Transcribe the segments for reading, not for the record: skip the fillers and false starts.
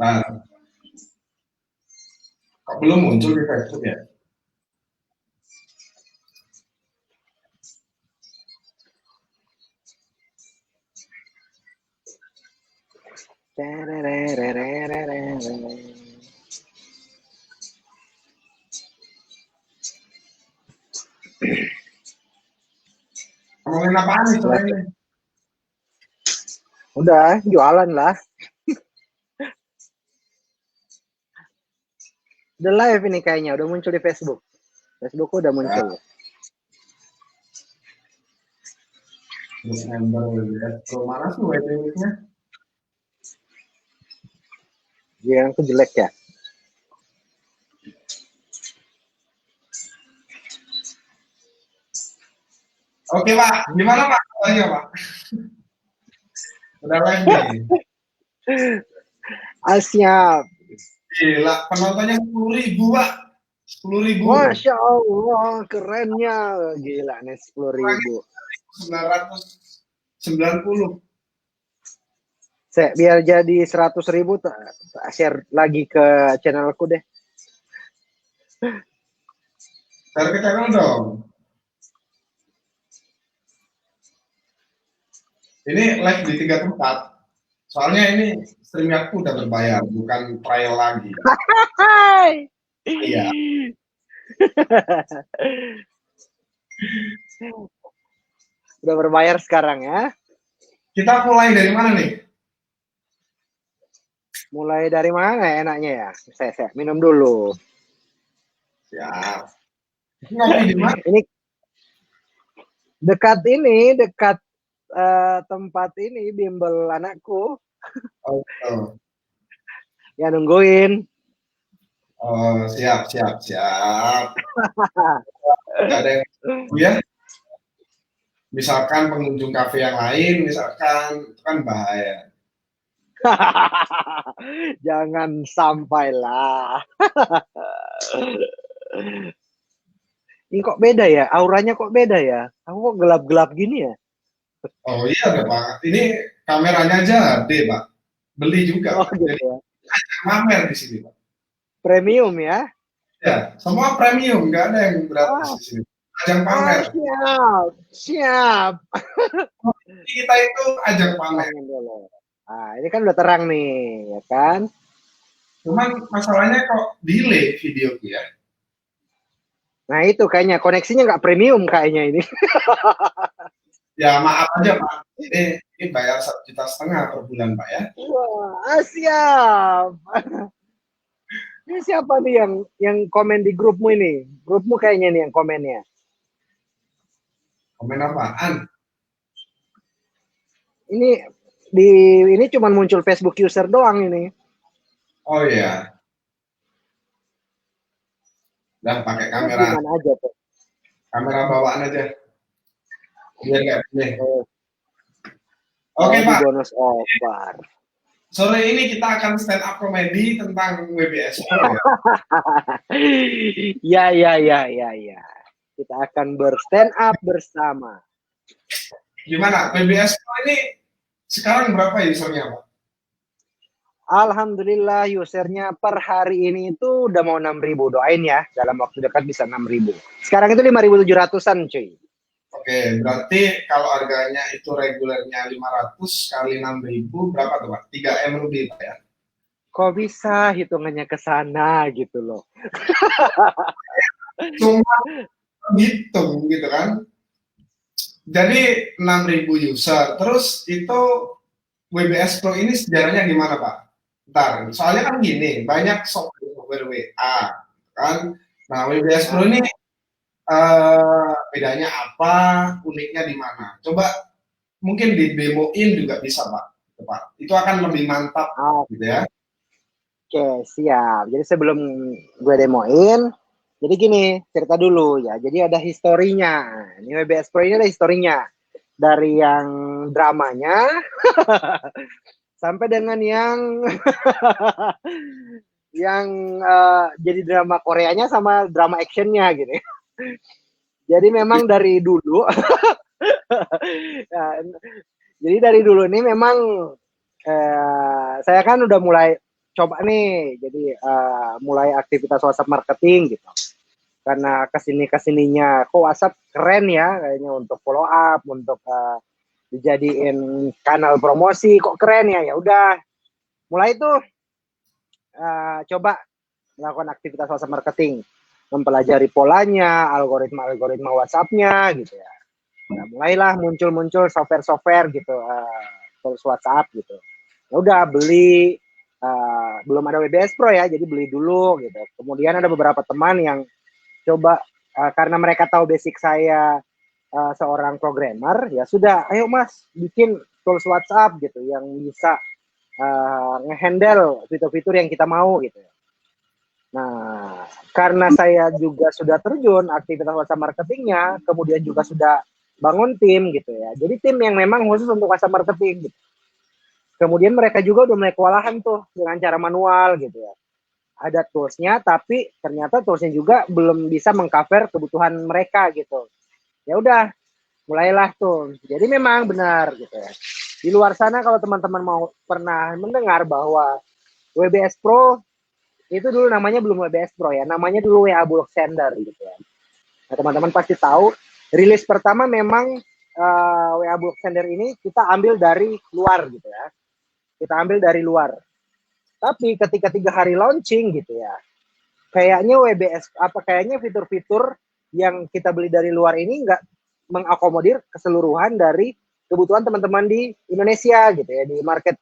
Nah, kok belum muncul di Facebook ya? Ngomongin apaan nih sore ini? Udah, jualan lah. Udah live ini kayaknya, udah muncul di Facebook. Facebookku udah muncul. Member Pro mana sih waiting-nya? Yang aku jelek ya. Oke Pak, gimana Pak? Ayo Pak. Udah live nih. Siap. Gila, penontonnya 10.000 Pak. 10.000. Masya Allah, kerennya. Gila nih 10.000. 990. Biar jadi 100.000 share lagi ke channelku deh. Share ke channel dong. Ini live di 3 tempat. Soalnya ini streaming aku udah berbayar, bukan trial lagi. Iya. Udah berbayar sekarang ya. Kita mulai dari mana nih? Mulai dari mana enaknya ya? Saya minum dulu. Ya. Ngopi di mana? Ini dekat tempat ini bimbel anakku. Oh. Ya nungguin. Oh, siap. Gak ada yang ya. Misalkan pengunjung kafe yang lain, misalkan itu kan bahaya. Jangan sampailah. Ini kok beda ya? Auranya kok beda ya? Aku kok gelap-gelap gini ya? Oh iya udah Pak. Ini kameranya aja gede Pak. Beli juga. Oh, Pak. gitu Jadi ya. pamer di sini Pak. Premium ya? Ya, semua premium, nggak ada yang gratis di sini. Ajang pamer. Siap. Kita itu ajang pamer. Nah, ini kan udah terang nih, ya kan? Cuman masalahnya kok delay videoku ya. Nah itu kayaknya koneksinya nggak premium kayaknya ini. Ya maaf aja Pak. Ini bayar 1,5 juta per bulan Pak ya. Wah, siap. Ini siapa nih yang komen di grupmu ini? Grupmu kayaknya nih yang komennya. Komen apaan? Ini cuma muncul Facebook user doang ini. Oh iya. Udah pakai kamera. Gimana aja tuh? Kamera bawaan aja. Biar nggak pilih. Oke Pak. Bonus offer. Sore ini kita akan stand up komedi tentang WBS Pro ya. Ya. Kita akan berstand up bersama. Gimana? WBS Pro ini sekarang berapa usernya Pak? Alhamdulillah usernya per hari ini itu udah mau 6.000. Doain ya, dalam waktu dekat bisa 6.000. Sekarang itu 5.700-an cuy. Oke, berarti kalau harganya itu regulernya 500 kali 6.000 berapa tuh Pak? 3M lebih Pak ya? Kok bisa hitungannya ke sana gitu loh. Cuma hitung gitu kan. Jadi 6.000 user. Terus itu WBS Pro ini sejarahnya gimana Pak? Ntar, soalnya kan gini, banyak software WA kan. Nah, WBS Pro ini bedanya apa, uniknya di mana? Coba mungkin di demoin juga bisa Pak. Itu akan lebih mantap gitu ya. Oke, siap. Jadi sebelum gue demoin, jadi gini, cerita dulu ya. Jadi ada historinya. Ini WBS Pro ini ada historinya. Dari yang dramanya sampai dengan yang jadi drama Koreanya sama drama actionnya gitu. Jadi memang dari dulu jadi dari dulu ini memang saya kan udah mulai coba nih, jadi mulai aktivitas WhatsApp marketing gitu. Karena kesininya kok WhatsApp keren ya kayaknya untuk follow up, untuk dijadiin kanal promosi, kok keren ya. Ya udah, mulai tuh coba melakukan aktivitas WhatsApp marketing, mempelajari polanya, algoritma WhatsApp-nya gitu ya. Nah, mulailah muncul software gitu, tools WhatsApp gitu. Ya udah beli, belum ada WBS Pro ya, jadi beli dulu gitu. Kemudian ada beberapa teman yang coba, karena mereka tahu basic saya seorang programmer, ya sudah, ayo mas bikin tools WhatsApp gitu yang bisa ngehandle fitur-fitur yang kita mau gitu. Nah, karena saya juga sudah terjun aktivitas WhatsApp marketingnya, kemudian juga sudah bangun tim gitu ya. Jadi tim yang memang khusus untuk WhatsApp marketing gitu. Kemudian mereka juga udah mulai kewalahan tuh dengan cara manual gitu ya. Ada toolsnya, tapi ternyata toolsnya juga belum bisa mengcover kebutuhan mereka gitu. Ya udah, mulailah tuh. Jadi memang benar gitu ya. Di luar sana kalau teman-teman mau pernah mendengar bahwa WBS Pro itu dulu namanya belum WBS Pro ya, namanya dulu WA Bulk Sender gitu ya. Nah, teman-teman pasti tahu, rilis pertama memang WA Bulk Sender ini kita ambil dari luar gitu ya. Kita ambil dari luar. Tapi ketika 3 hari launching gitu ya, kayaknya kayaknya fitur-fitur yang kita beli dari luar ini nggak mengakomodir keseluruhan dari kebutuhan teman-teman di Indonesia gitu ya, di market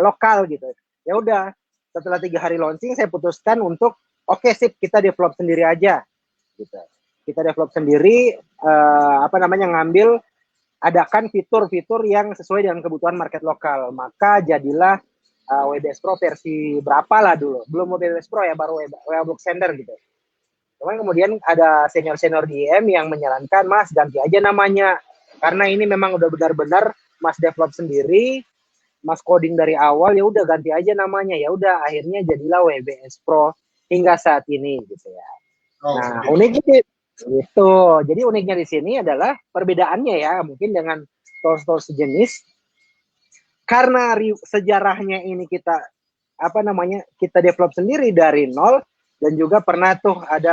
lokal gitu. Ya udah, setelah 3 hari launching saya putuskan untuk oke, sip, kita develop sendiri aja gitu. Kita develop sendiri, ngambil, adakan fitur-fitur yang sesuai dengan kebutuhan market lokal. Maka jadilah WBS Pro versi berapa lah dulu, belum WBS Pro ya, baru WA Block Sender gitu. Cuman kemudian ada senior-senior di IM yang menyarankan, mas ganti aja namanya, karena ini memang udah benar-benar mas develop sendiri, mas coding dari awal, ya udah ganti aja namanya. Ya udah, akhirnya jadilah WBS Pro hingga saat ini gitu ya. Oh, Nah, gitu. uniknya itu, jadi uniknya di sini adalah perbedaannya ya, mungkin dengan tools-tools sejenis, karena sejarahnya ini kita develop sendiri dari nol, dan juga pernah tuh ada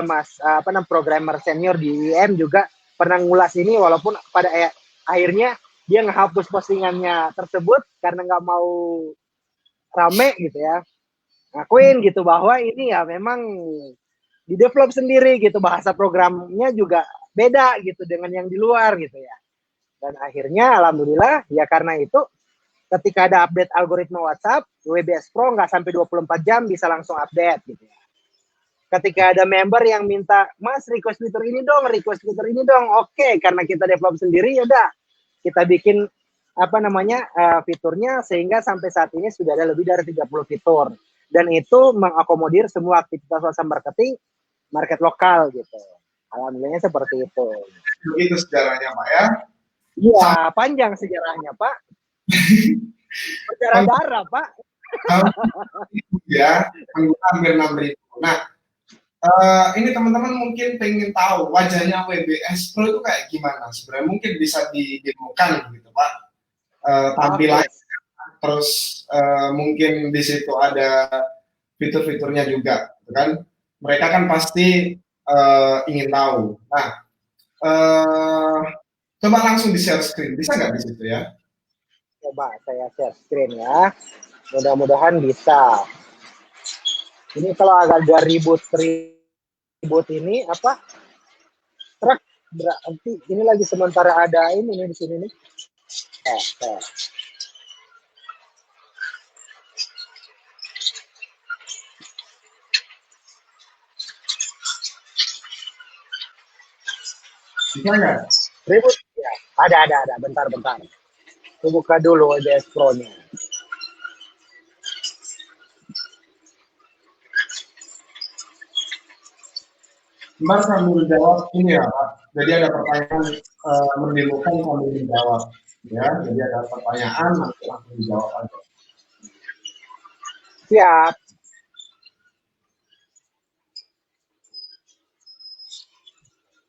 programmer senior di IM juga pernah ngulas ini, walaupun pada akhirnya dia ngehapus postingannya tersebut karena nggak mau rame gitu ya, ngakuin gitu bahwa ini ya memang di develop sendiri gitu, bahasa programnya juga beda gitu dengan yang di luar gitu ya. Dan akhirnya alhamdulillah ya, karena itu ketika ada update algoritma WhatsApp, WBS Pro nggak sampai 24 jam bisa langsung update gitu ya. Ketika ada member yang minta, mas request fitur ini dong, oke, karena kita develop sendiri, ya udah kita bikin fiturnya, sehingga sampai saat ini sudah ada lebih dari 30 fitur, dan itu mengakomodir semua aktivitas WhatsApp marketing market lokal gitu. Alhamdulillahnya seperti itu. Begitu sejarahnya, Pak ya. Iya, panjang sejarahnya, Pak. Berdarah-darah, Pak. Ya, hampir 6.000. Nah, ini teman-teman mungkin pengen tahu wajahnya WBS Pro itu kayak gimana. Sebenarnya mungkin bisa didemokan gitu, Pak. Tampilan, terus mungkin di situ ada fitur-fiturnya juga, gitu kan? Mereka kan pasti ingin tahu. Nah, coba langsung di share screen, bisa nggak di situ ya? Coba saya share screen ya. Mudah-mudahan bisa. Ini kalau agak ribut ini apa? Truk berarti ini lagi sementara ada ini nih di sini nih. Bisa nggak? Ribut ya. Ada. Bentar. Aku buka dulu WBS Pro-nya. Mbak sambil jawab ini ya Pak. Jadi ada pertanyaan menimbulkan sambil dijawab. Ya, jadi ada pertanyaan nanti langsung dijawab aja. Siap.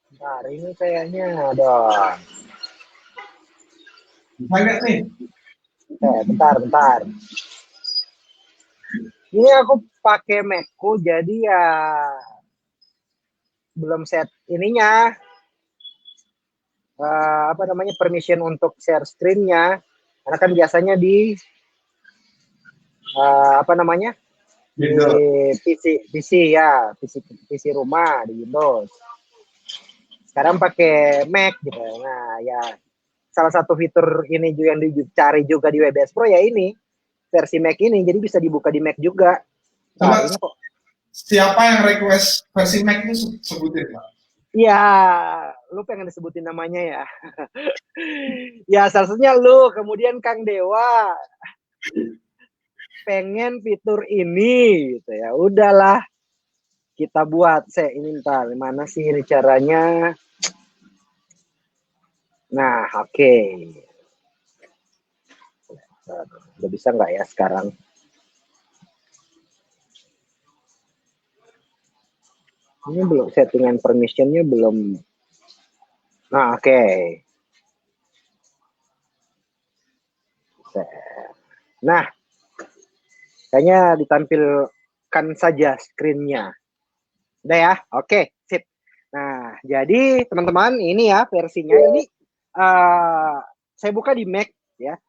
Bentar, ini kayaknya ada. Bisa nggak nih? Bentar. Ini aku pakai Macku, jadi ya belum set ininya, apa namanya, permission untuk share screen-nya. Karena kan biasanya di apa namanya, di Gitu. PC ya, PC rumah di Windows. Sekarang pakai Mac gitu. Nah ya, salah satu fitur ini juga yang dicari juga di WebS Pro ya ini versi Mac ini, jadi bisa dibuka di Mac juga. Nah, Coba ini kok. siapa yang request versi Mac itu sebutin Pak. Ya, lu pengen disebutin namanya ya. Ya, salah satunya lu, kemudian Kang Dewa pengen fitur ini gitu ya. Udahlah, kita buat. Ini ntar mana sih ini caranya? Nah, oke. Udah bisa nggak ya sekarang? Ini belum, settingan permissionnya belum. Nah, oke. Nah, kayaknya ditampilkan saja screen-nya. Udah ya? Oke, sip. Nah, jadi teman-teman ini ya versinya ini saya buka di Mac ya.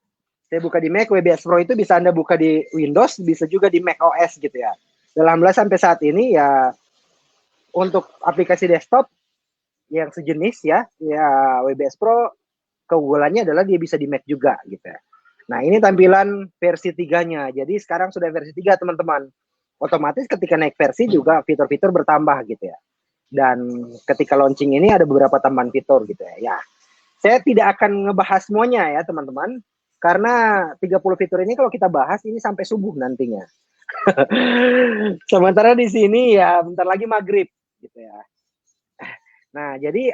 Saya buka di Mac, WebS Pro itu bisa Anda buka di Windows, bisa juga di Mac OS gitu ya. Alhamdulillah sampai saat ini ya untuk aplikasi desktop yang sejenis ya WebS Pro keunggulannya adalah dia bisa di Mac juga gitu ya. Nah, ini tampilan versi 3-nya. Jadi sekarang sudah versi 3, teman-teman. Otomatis ketika naik versi juga fitur-fitur bertambah gitu ya. Dan ketika launching ini ada beberapa tambahan fitur gitu ya. Ya, saya tidak akan ngebahas semuanya ya, teman-teman. Karena 30 fitur ini kalau kita bahas ini sampai subuh nantinya. Sementara di sini ya bentar lagi maghrib gitu ya. Nah, jadi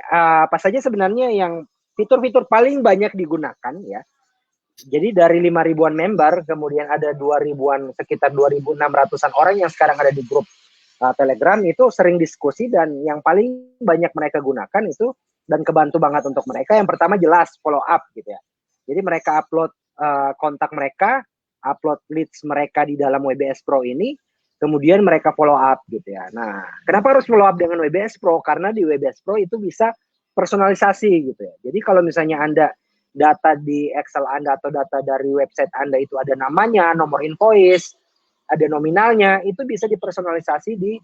apa saja sebenarnya yang fitur-fitur paling banyak digunakan ya. Jadi dari 5 ribuan member, kemudian ada 2 ribuan, sekitar 2.600-an orang yang sekarang ada di grup Telegram, itu sering diskusi dan yang paling banyak mereka gunakan itu dan kebantu banget untuk mereka. Yang pertama jelas follow up gitu ya. Jadi mereka upload kontak mereka, upload leads mereka di dalam WebS Pro ini, kemudian mereka follow up gitu ya. Nah, kenapa harus follow up dengan WebS Pro? Karena di WebS Pro itu bisa personalisasi gitu ya. Jadi kalau misalnya Anda data di Excel Anda atau data dari website Anda itu ada namanya, nomor invoice, ada nominalnya, itu bisa dipersonalisasi di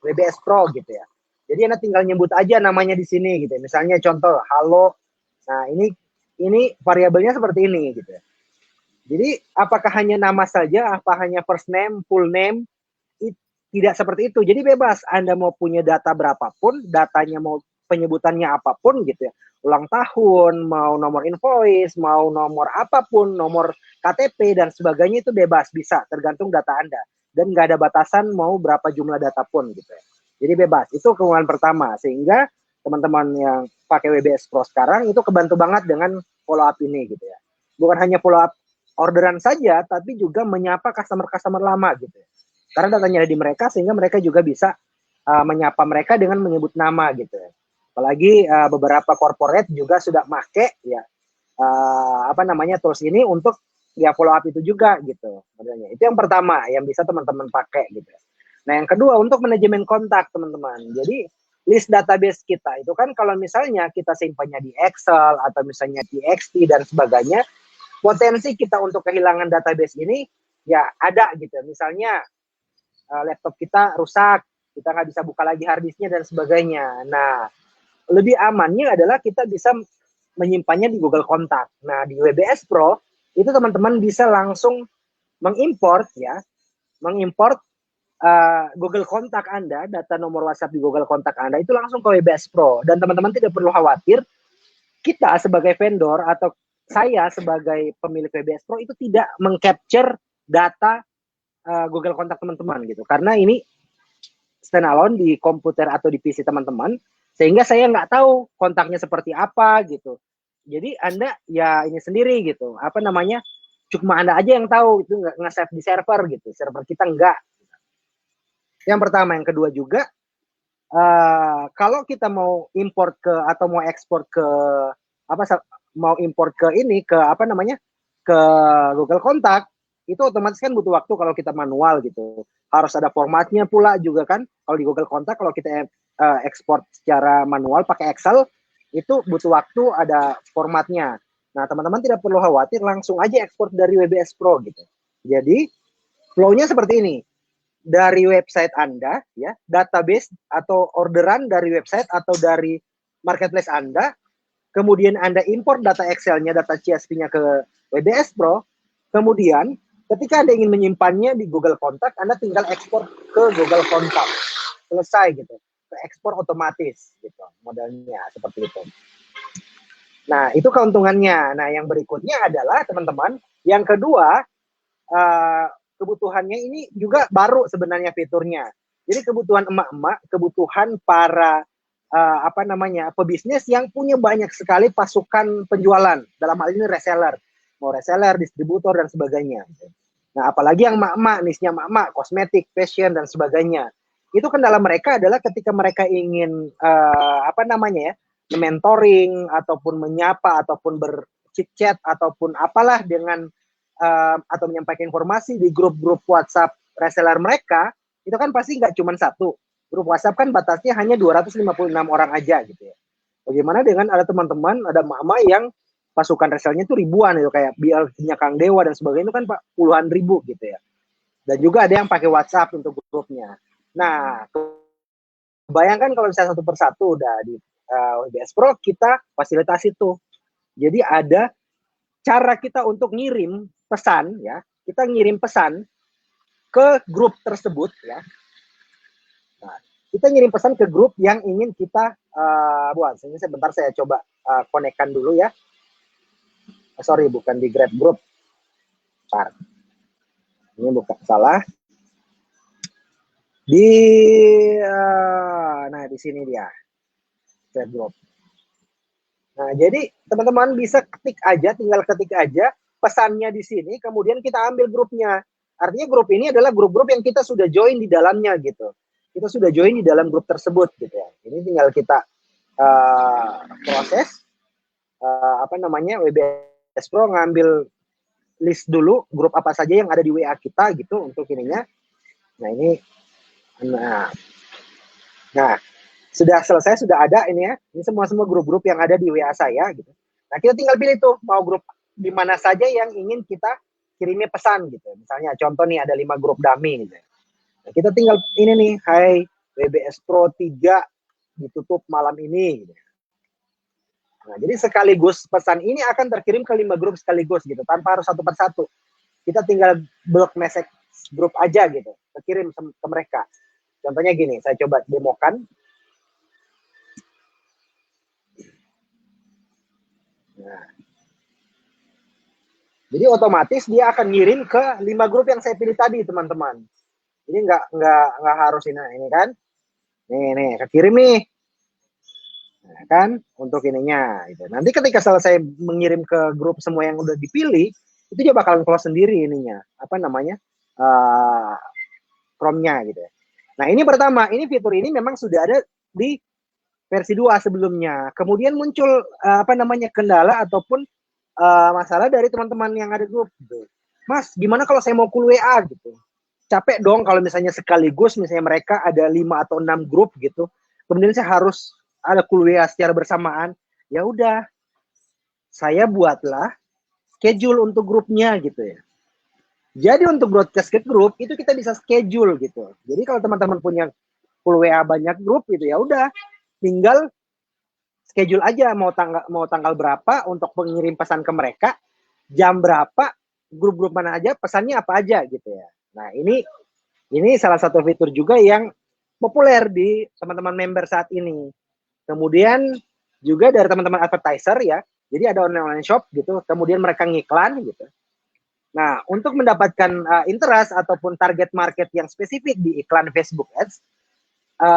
WebS Pro gitu ya. Jadi Anda tinggal nyebut aja namanya di sini gitu ya. Misalnya contoh halo. Nah, ini variabelnya seperti ini gitu ya. Jadi apakah hanya nama saja, apa hanya first name, full name? Tidak seperti itu. Jadi bebas Anda mau punya data berapapun, datanya mau penyebutannya apapun gitu ya. Ulang tahun, mau nomor invoice, mau nomor apapun, nomor KTP dan sebagainya itu bebas, bisa tergantung data Anda. Dan nggak ada batasan mau berapa jumlah data pun gitu ya. Jadi bebas, itu keunggulan pertama. Sehingga teman-teman yang pakai WebS Pro sekarang itu kebantu banget dengan follow up ini gitu ya. Bukan hanya follow up orderan saja, tapi juga menyapa customer-customer lama gitu ya. Karena datanya ada di mereka, sehingga mereka juga bisa menyapa mereka dengan menyebut nama gitu ya. Apalagi beberapa corporate juga sudah make ya apa namanya tools ini untuk ya follow up itu juga gitu. Sebenarnya itu yang pertama yang bisa teman-teman pakai gitu. Nah, yang kedua untuk manajemen kontak teman-teman. Jadi list database kita itu kan kalau misalnya kita simpannya di Excel atau misalnya di XT dan sebagainya, potensi kita untuk kehilangan database ini ya ada gitu. Misalnya laptop kita rusak, kita nggak bisa buka lagi harddisknya dan sebagainya. Nah, lebih amannya adalah kita bisa menyimpannya di Google Kontak. Nah, di WebS Pro itu teman-teman bisa langsung mengimport ya, mengimport Google Kontak Anda, data nomor WhatsApp di Google Kontak Anda itu langsung ke WebS Pro. Dan teman-teman tidak perlu khawatir, kita sebagai vendor atau saya sebagai pemilik WebS Pro itu tidak mengcapture data Google Kontak teman-teman gitu. Karena ini standalone di komputer atau di PC teman-teman, sehingga saya nggak tahu kontaknya seperti apa gitu. Jadi Anda ya ini sendiri gitu, apa namanya, cuma Anda aja yang tahu, itu nge-save di server gitu, server kita enggak. Yang pertama, yang kedua juga, kalau kita mau import ke atau mau ekspor ke apa, mau import ke ini ke apa namanya, ke Google Kontak, itu otomatis kan butuh waktu kalau kita manual gitu. Harus ada formatnya pula juga kan. Kalau di Google Kontak kalau kita ekspor secara manual pakai Excel itu butuh waktu, ada formatnya. Nah, teman-teman tidak perlu khawatir, langsung aja ekspor dari WBS Pro gitu. Jadi flow-nya seperti ini. Dari website Anda ya, database atau orderan dari website atau dari marketplace Anda, kemudian Anda import data Excel-nya, data CSV-nya ke WBS Pro, kemudian ketika Anda ingin menyimpannya di Google Kontak, Anda tinggal ekspor ke Google Kontak. Selesai gitu. Ekspor otomatis gitu. Modelnya seperti itu. Nah, itu keuntungannya. Nah, yang berikutnya adalah teman-teman, yang kedua, kebutuhannya ini juga baru sebenarnya fiturnya. Jadi kebutuhan emak-emak, kebutuhan para pebisnis yang punya banyak sekali pasukan penjualan. Dalam hal ini reseller, mau reseller, distributor dan sebagainya. Nah, apalagi yang emak-emak, nisnya emak-emak, kosmetik, fashion dan sebagainya. Itu kendala mereka adalah ketika mereka ingin mentoring ataupun menyapa ataupun berchit-chat ataupun apalah dengan atau menyampaikan informasi di grup-grup WhatsApp reseller mereka, itu kan pasti nggak cuma satu. Grup WhatsApp kan batasnya hanya 256 orang aja gitu ya. Bagaimana dengan ada teman-teman, ada mama yang pasukan resellernya itu ribuan itu, kayak BL-nya Kang Dewa dan sebagainya, itu kan puluhan ribu gitu ya. Dan juga ada yang pakai WhatsApp untuk grupnya. Nah, bayangkan kalau misalnya satu persatu udah di WBS Pro, kita fasilitasi tuh. Jadi ada cara kita untuk ngirim pesan ya, kita ngirim pesan ke grup tersebut ya. Nah, kita ngirim pesan ke grup yang ingin kita buat. Ini sebentar saya coba konekkan dulu ya. Sorry, bukan di Grab Group. Bentar. Ini bukan salah. Nah di sini dia. Grab Group. Nah, jadi teman-teman bisa tinggal ketik aja pesannya di sini, kemudian kita ambil grupnya. Artinya grup ini adalah grup-grup yang kita sudah join di dalamnya gitu. Kita sudah join di dalam grup tersebut gitu ya. Ini tinggal kita proses WBS Pro ngambil list dulu grup apa saja yang ada di WA kita gitu untuk ininya. Nah, ini nah sudah selesai, sudah ada ini ya. Ini semua grup-grup yang ada di WA saya gitu. Nah, kita tinggal pilih tuh mau grup di mana saja yang ingin kita kirimnya pesan gitu. Misalnya contoh nih ada 5 grup dummy gitu. Nah, kita tinggal ini nih, hai WBS Pro 3 ditutup malam ini gitu. Nah, jadi sekaligus pesan ini akan terkirim ke 5 grup sekaligus gitu, tanpa harus satu persatu. Kita tinggal blok message grup aja gitu, terkirim ke mereka. Contohnya gini, saya coba demokan. Nah, jadi otomatis dia akan ngirim ke 5 grup yang saya pilih tadi, teman-teman. Jadi nggak harus ini kan. Nih, kekirim nih. Nah, kan untuk ininya gitu. Nanti ketika selesai mengirim ke grup semua yang udah dipilih, itu dia bakalan close sendiri ininya. Chrome-nya gitu ya. Nah, ini pertama, ini fitur ini memang sudah ada di versi 2 sebelumnya. Kemudian muncul kendala ataupun masalah dari teman-teman yang ada grup gitu. Mas, gimana kalau saya mau cool WA gitu? Capek dong kalau misalnya sekaligus misalnya mereka ada 5 atau 6 grup gitu. Kemudian saya harus ada cool WA secara bersamaan. Ya udah, saya buatlah schedule untuk grupnya gitu ya. Jadi untuk broadcast ke grup itu kita bisa schedule gitu. Jadi kalau teman-teman punya cool WA banyak grup gitu, ya udah tinggal schedule aja mau tanggal berapa untuk pengirim pesan ke mereka, jam berapa, grup-grup mana aja, pesannya apa aja gitu ya. Nah, ini salah satu fitur juga yang populer di teman-teman member saat ini. Kemudian juga dari teman-teman advertiser ya. Jadi ada online shop gitu, kemudian mereka ngiklan gitu. Nah, untuk mendapatkan interest ataupun target market yang spesifik di iklan Facebook Ads,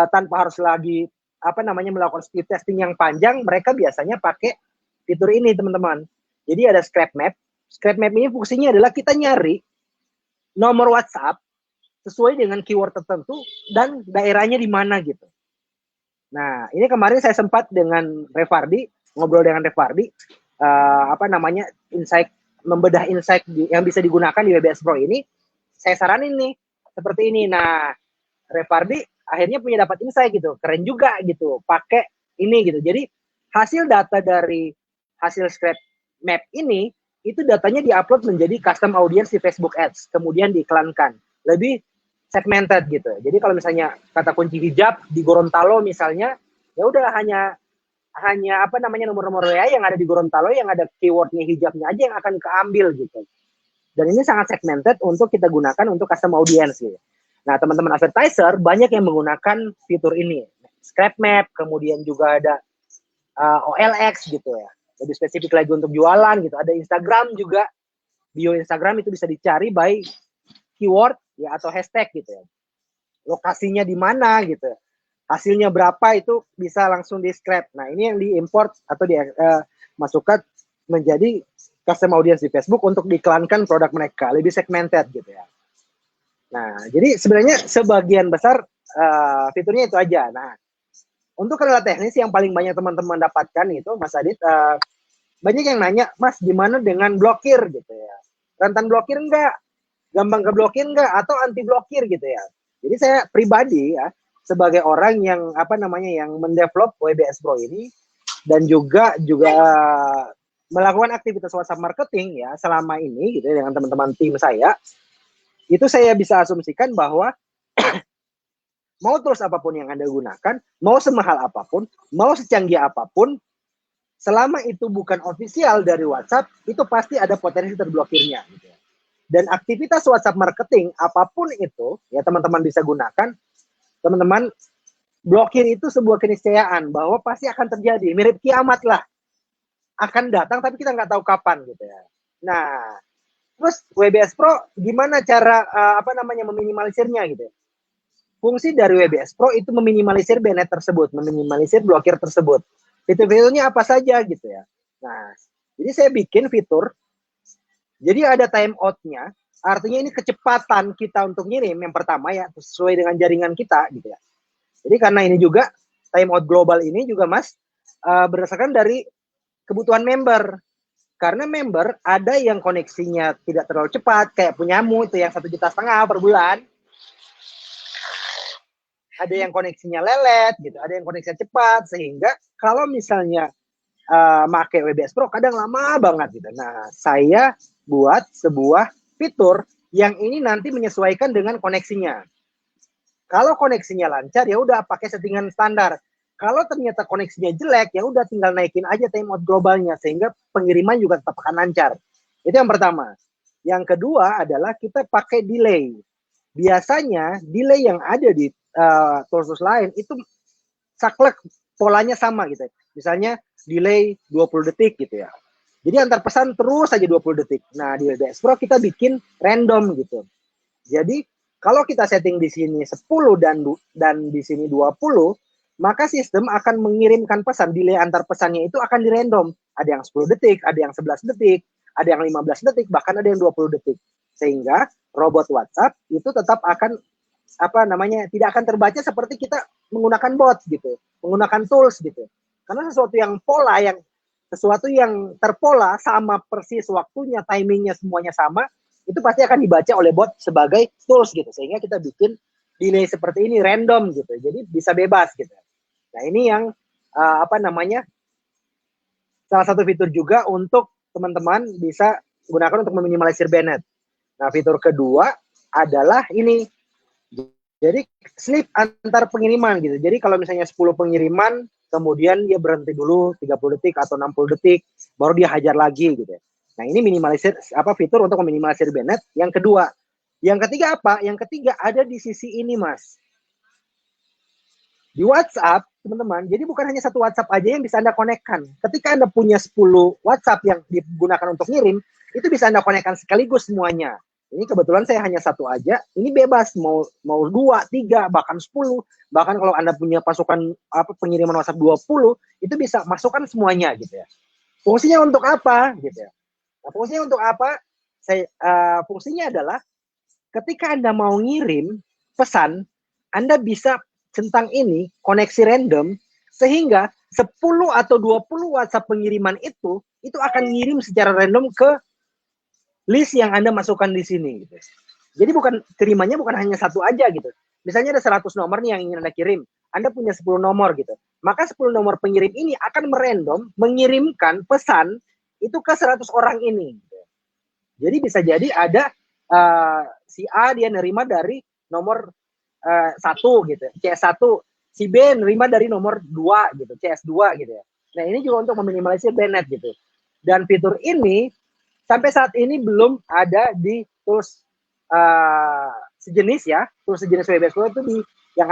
tanpa harus lagi melakukan speed testing yang panjang, mereka biasanya pakai fitur ini, teman-teman. Jadi ada scrap map. Scrap map ini fungsinya adalah kita nyari nomor WhatsApp sesuai dengan keyword tertentu dan daerahnya di mana gitu. Nah, ini kemarin saya sempat dengan Revardi, ngobrol dengan Revardi, insight membedah insight yang bisa digunakan di WBS Pro ini, saya saranin nih seperti ini. Nah, Repardi akhirnya punya dapat insight gitu, keren juga gitu, pakai ini gitu. Jadi hasil data dari hasil scrap map ini itu datanya diupload menjadi custom audience di Facebook Ads, kemudian diiklankan lebih segmented gitu. Jadi kalau misalnya kata kunci hijab di Gorontalo misalnya, ya udah hanya apa namanya nomor-nomor WA yang ada di Gorontalo yang ada keywordnya hijabnya aja yang akan keambil gitu. Dan ini sangat segmented untuk kita gunakan untuk custom audience gitu. Nah, teman-teman advertiser banyak yang menggunakan fitur ini. Scrap map, kemudian juga ada OLX gitu ya. Lebih spesifik lagi untuk jualan gitu. Ada Instagram juga. Bio Instagram itu bisa dicari by keyword ya atau hashtag gitu ya. Lokasinya di mana gitu. Hasilnya berapa itu bisa langsung di scrap. Nah, ini yang diimport atau dimasukkan menjadi custom audience di Facebook untuk diiklankan produk mereka, lebih segmented gitu ya. Nah, jadi sebenarnya sebagian besar fiturnya itu aja. Nah, untuk kendala teknis yang paling banyak teman-teman dapatkan itu, Mas Adit, banyak yang nanya, Mas, gimana dengan blokir gitu ya? Rentan blokir enggak? Gampang keblokir enggak? Atau anti blokir gitu ya? Jadi saya pribadi ya, sebagai orang yang apa namanya yang mendevelop WBS Pro ini dan juga melakukan aktivitas WhatsApp marketing ya selama ini gitu ya, dengan teman-teman tim saya, itu saya bisa asumsikan bahwa mau tools apapun yang Anda gunakan, mau semahal apapun, mau secanggih apapun, selama itu bukan official dari WhatsApp, itu pasti ada potensi terblokirnya gitu ya. Dan aktivitas WhatsApp marketing apapun itu ya teman-teman bisa gunakan. Teman-teman, blokir itu sebuah keniscayaan bahwa pasti akan terjadi, mirip kiamat lah, akan datang tapi kita nggak tahu kapan gitu ya. Nah, terus WBS Pro gimana cara apa namanya meminimalisirnya gitu ya? Fungsi dari WBS Pro itu meminimalisir banned tersebut, meminimalisir blokir tersebut. Fitur-fiturnya apa saja gitu ya. Nah, jadi saya bikin fitur, jadi ada time out-nya, artinya ini kecepatan kita untuk ngirim yang pertama ya, sesuai dengan jaringan kita gitu ya. Jadi karena ini juga timeout global ini juga Mas berdasarkan dari kebutuhan member. Karena member ada yang koneksinya tidak terlalu cepat, kayak punyamu itu yang 1,5 juta per bulan. Ada yang koneksinya lelet gitu, ada yang koneksinya cepat, sehingga kalau misalnya pakai WBS Pro kadang lama banget gitu. Nah, saya buat sebuah fitur yang ini nanti menyesuaikan dengan koneksinya. Kalau koneksinya lancar ya udah pakai settingan standar. Kalau ternyata koneksinya jelek ya udah tinggal naikin aja timeout globalnya sehingga pengiriman juga tetap akan lancar. Itu yang pertama. Yang kedua adalah kita pakai delay. Biasanya delay yang ada di tools lain itu saklek polanya sama gitu. Misalnya delay 20 detik gitu ya. Jadi antar pesan terus aja 20 detik. Nah, di WBS Pro kita bikin random gitu. Jadi kalau kita setting di sini 10 dan di sini 20, maka sistem akan mengirimkan pesan, delay antar pesannya itu akan dirandom. Ada yang 10 detik, ada yang 11 detik, ada yang 15 detik, bahkan ada yang 20 detik. Sehingga robot WhatsApp itu tetap akan apa namanya tidak akan terbaca seperti kita menggunakan bot gitu, menggunakan tools gitu. Karena sesuatu yang terpola sama persis waktunya, timingnya semuanya sama, itu pasti akan dibaca oleh bot sebagai tools gitu, sehingga kita bikin delay seperti ini random gitu, jadi bisa bebas gitu. Nah, ini yang apa namanya salah satu fitur juga untuk teman-teman bisa gunakan untuk meminimalisir banned. Nah, fitur kedua adalah ini, jadi sleep antar pengiriman gitu. Jadi kalau misalnya 10 pengiriman, kemudian dia berhenti dulu 30 detik atau 60 detik, baru dia hajar lagi gitu. Nah, ini minimalisir apa fitur untuk meminimalisir banned. Yang kedua. Yang ketiga apa? Yang ketiga ada di sisi ini, Mas. Di WhatsApp, teman-teman, jadi bukan hanya satu WhatsApp aja yang bisa Anda konekkan. Ketika Anda punya 10 WhatsApp yang digunakan untuk ngirim, itu bisa Anda konekkan sekaligus semuanya. Ini kebetulan saya hanya satu aja. Ini bebas mau 2, 3, bahkan 10. Bahkan kalau Anda punya pasukan pengiriman WhatsApp 20, itu bisa masukkan semuanya gitu ya. Fungsinya untuk apa gitu ya? Nah, fungsinya untuk apa? Fungsinya adalah ketika Anda mau ngirim pesan, Anda bisa centang ini koneksi random sehingga 10 atau 20 WhatsApp pengiriman itu akan ngirim secara random ke list yang Anda masukkan di sini gitu. Jadi kirimannya bukan hanya satu aja gitu. Misalnya ada 100 nomor nih yang ingin Anda kirim. Anda punya 10 nomor gitu. Maka 10 nomor pengirim ini akan merandom mengirimkan pesan itu ke 100 orang ini. Gitu. Jadi bisa jadi ada si A dia nerima dari nomor 1 gitu, CS1. Si B nerima dari nomor 2 gitu, CS2 gitu ya. Nah, ini juga untuk meminimalisir banned gitu. Dan fitur ini sampai saat ini belum ada di tools sejenis ya, tools sejenis WebEx Pro itu yang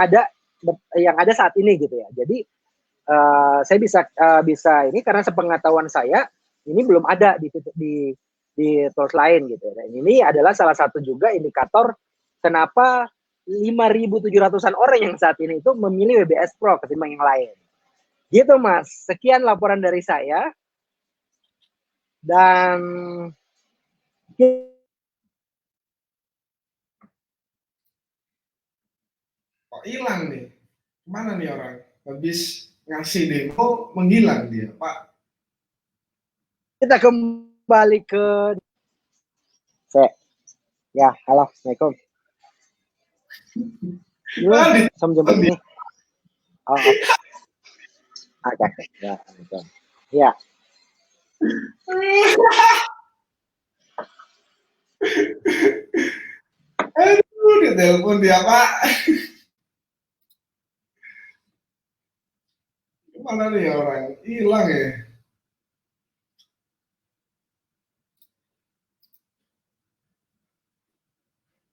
ada saat ini gitu ya. Jadi saya bisa ini karena sepengetahuan saya ini belum ada di tools lain gitu. Dan ini adalah salah satu juga indikator kenapa 5.700-an orang yang saat ini itu memilih WebEx Pro ketimbang yang lain. Gitu Mas. Sekian laporan dari saya. Dan kok hilang nih? Mana nih orang? Habis ngasih demo menghilang dia, Pak. kita kembali ke ya, halo, Assalamualaikum. Sama jemput nih. Oh, oke. Ya, Assalamualaikum. Ya. Aduh, dia telepon dia, Pak. Mana nih orang? Hilang ya?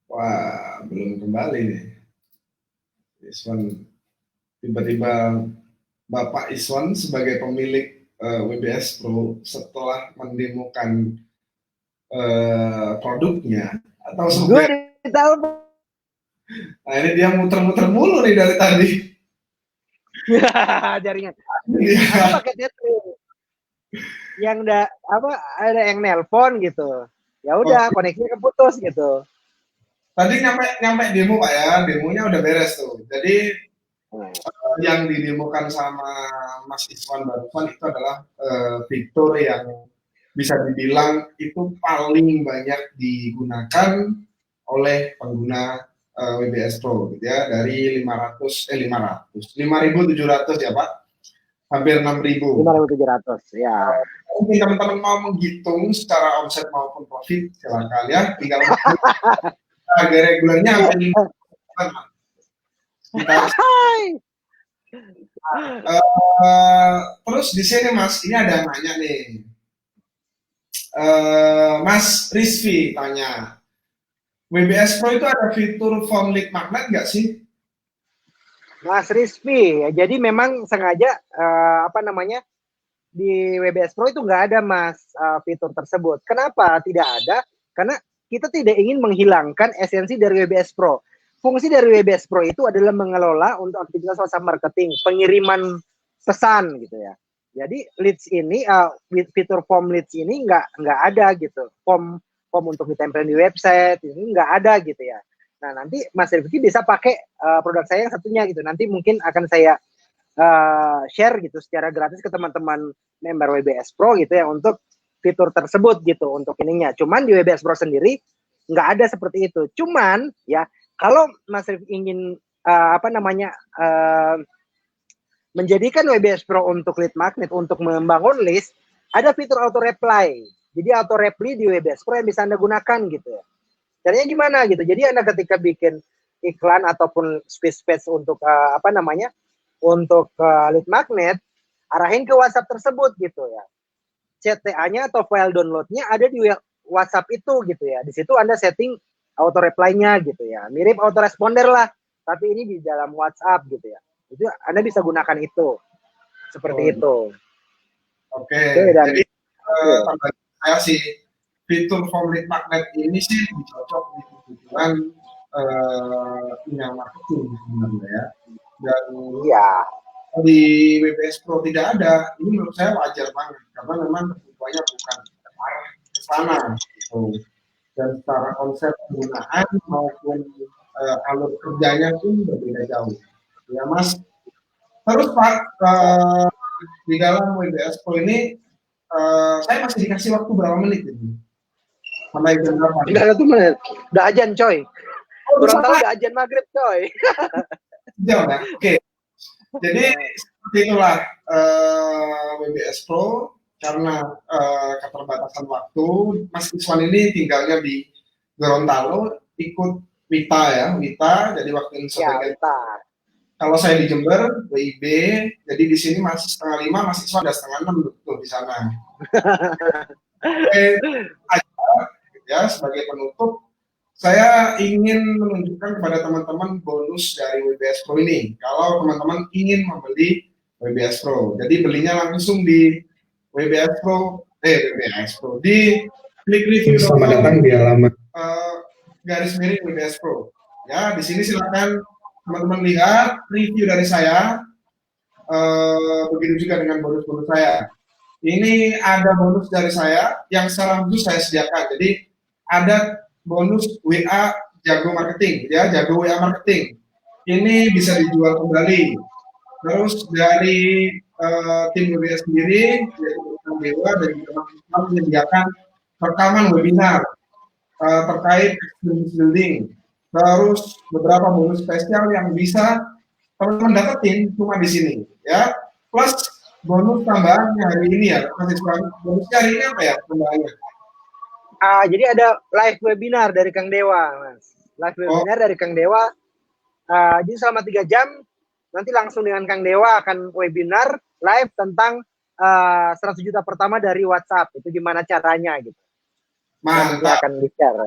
Wah, belum kembali nih. Iswan, tiba-tiba Bapak Iswan sebagai pemilik WebEx Pro setelah mendemokan produknya atau Gue tahu. Nah, ini dia muter-muter mulu nih dari tadi. Jaringan. Aku pakai Tetris. Yang ada yang nelpon gitu. Ya udah, koneksinya keputus gitu. Tadi nyampe demo Pak ya, demonya udah beres tuh. Jadi yang didemokan sama Mas Iswan barusan itu adalah fitur yang bisa dibilang itu paling banyak digunakan oleh pengguna WebEx Pro gitu ya, dari 5.700 ya Pak, hampir 6.000. 5.700 ya. Mungkin teman-teman mau menghitung secara omset maupun profit, silakan ya, tinggal harga regulernya hampir 5. Terus di sini Mas, ini ada yang nanya nih. Mas Rizvi tanya, WebEx Pro itu ada fitur form lead magnet nggak sih? Mas Rizvi, ya, jadi memang sengaja di WebEx Pro itu nggak ada Mas fitur tersebut. Kenapa tidak ada? Karena kita tidak ingin menghilangkan esensi dari WebEx Pro. Fungsi dari WebEx Pro itu adalah mengelola untuk aktivitas WhatsApp marketing, pengiriman pesan gitu ya. Jadi leads ini fitur form leads ini nggak ada gitu. Form untuk ditempel di website ini nggak ada gitu ya. Nah, nanti Mas Rifki bisa pakai produk saya yang satunya gitu. Nanti mungkin akan saya share gitu secara gratis ke teman-teman member WebEx Pro gitu ya untuk fitur tersebut gitu untuk ininya. Cuman di WebEx Pro sendiri nggak ada seperti itu. Cuman ya kalau Mas Rifki ingin menjadikan WebEx Pro untuk lead magnet, untuk membangun list, ada fitur auto reply. Jadi auto reply di WebEx Pro yang bisa Anda gunakan gitu ya. Caranya gimana gitu. Jadi Anda ketika bikin iklan ataupun space untuk untuk lead magnet, arahin ke WhatsApp tersebut gitu ya. CTA-nya atau file download-nya ada di WhatsApp itu gitu ya. Di situ Anda setting auto reply-nya gitu ya. Mirip auto responder lah, tapi ini di dalam WhatsApp gitu ya. Itu Anda bisa gunakan itu. Seperti itu. Oke. Jadi saya sih fitur form lead magnet ini sih cocok di kebutuhan email marketing sebenarnya ya. Dan ya, di WebEx Pro tidak ada. Ini menurut saya wajar banget karena memang kebutuhannya bukan arah ke sana gitu. Dan secara konsep penggunaan maupun alur kerjanya pun berbeda jauh. Ya Mas. Terus Pak, di dalam WebEx Pro ini saya masih dikasih waktu berapa menit gitu? Sampai jam berapa? Udah ada tuh menit. Udah ajan coy. Oh, Kurang tahu sama udah ajan maghrib coy. jam ya. Oke. Jadi seperti itulah WBS Pro karena keterbatasan waktu. Mas Iswan ini tinggalnya di Gorontalo, ikut Wita ya, Wita. Jadi waktu Ya, sebagai bentar. kalau saya di Jember, WIB, jadi di sini masih setengah 5, Mas Iswan udah setengah 6 tuh di sana. Ya, sebagai penutup, saya ingin menunjukkan kepada teman-teman bonus dari WBS Pro ini. Kalau teman-teman ingin membeli WBS Pro, jadi belinya langsung di WBS Pro, di klik review. Selamat datang di alamat garis miring WBS Pro. Ya, di sini silakan teman-teman lihat review dari saya. Begitu juga dengan bonus-bonus saya. Ini ada bonus dari saya yang secara khusus saya sediakan. Jadi ada bonus WA Jago Marketing, ya, Jago WA Marketing. Ini bisa dijual kembali. Terus dari tim WBS sendiri, yaitu Dewa dan juga menyediakan rekaman webinar terkait experience building. Terus beberapa bonus spesial yang bisa teman-teman dapetin cuma di sini, ya. Plus bonus tambahannya hari ini ya, bonusnya hari ini apa ya tambahannya? Jadi ada live webinar dari Kang Dewa, Mas. Live webinar dari Kang Dewa. Jadi selama 3 jam nanti langsung dengan Kang Dewa akan webinar live tentang 100 juta pertama dari WhatsApp. Itu gimana caranya gitu. Mantap. Akan bicara.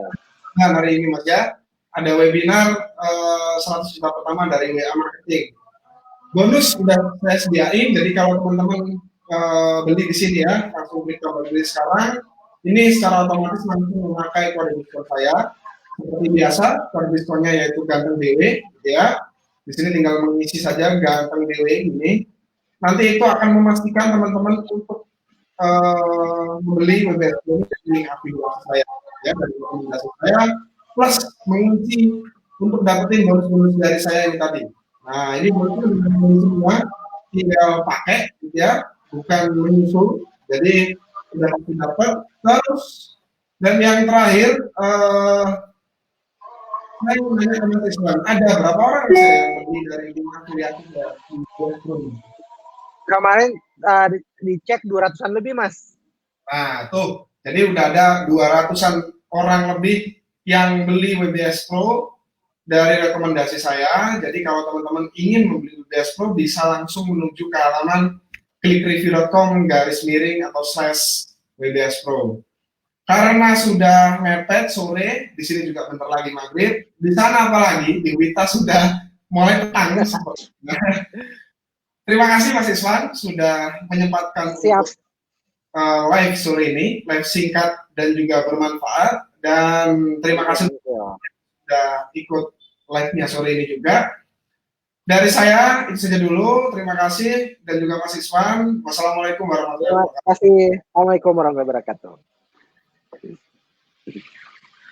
Nah, hari ini Mas ya, ada webinar 100 juta pertama dari WA Marketing. Bonus sudah saya sediain, jadi kalau teman-teman beli di sini ya, langsung klik tombol beli sekarang. Ini secara otomatis langsung memakai kode diskon saya. Seperti biasa, kode diskonnya yaitu ganteng DW, gitu ya. Di sini tinggal mengisi saja ganteng DW ini. Nanti itu akan memastikan teman-teman untuk membeli WBS Pro dari aplikasi saya, ya, dari rekomendasi saya, plus mengunci untuk dapetin bonus-bonus dari saya ini tadi. Nah, ini bonusnya semua tinggal pakai, gitu ya, bukan menyusul. Jadi sudah pasti dapat. Terus dan yang terakhir, saya mau nanya ke Mas Iswan, ada berapa orang yang beli dari afiliasi dari WBS Pro? Kemarin dicek 200-an lebih, Mas. Nah, tuh. Jadi udah ada 200-an orang lebih yang beli WBS Pro dari rekomendasi saya. Jadi kalau teman-teman ingin membeli WBS Pro bisa langsung menuju ke halaman klikreview.com /WBS Pro. Karena sudah mepet sore, di sini juga bentar lagi maghrib. Di sana apalagi di Wita sudah mulai petang. Terima kasih Mas Iswan sudah menyempatkan live sore ini, live singkat dan juga bermanfaat. Dan terima kasih sudah ikut live-nya sore ini juga. Dari saya itu saja dulu. Terima kasih dan juga Mas Iswan. Wassalamualaikum warahmatullahi wabarakatuh. Terima kasih. Assalamualaikum warahmatullahi wabarakatuh.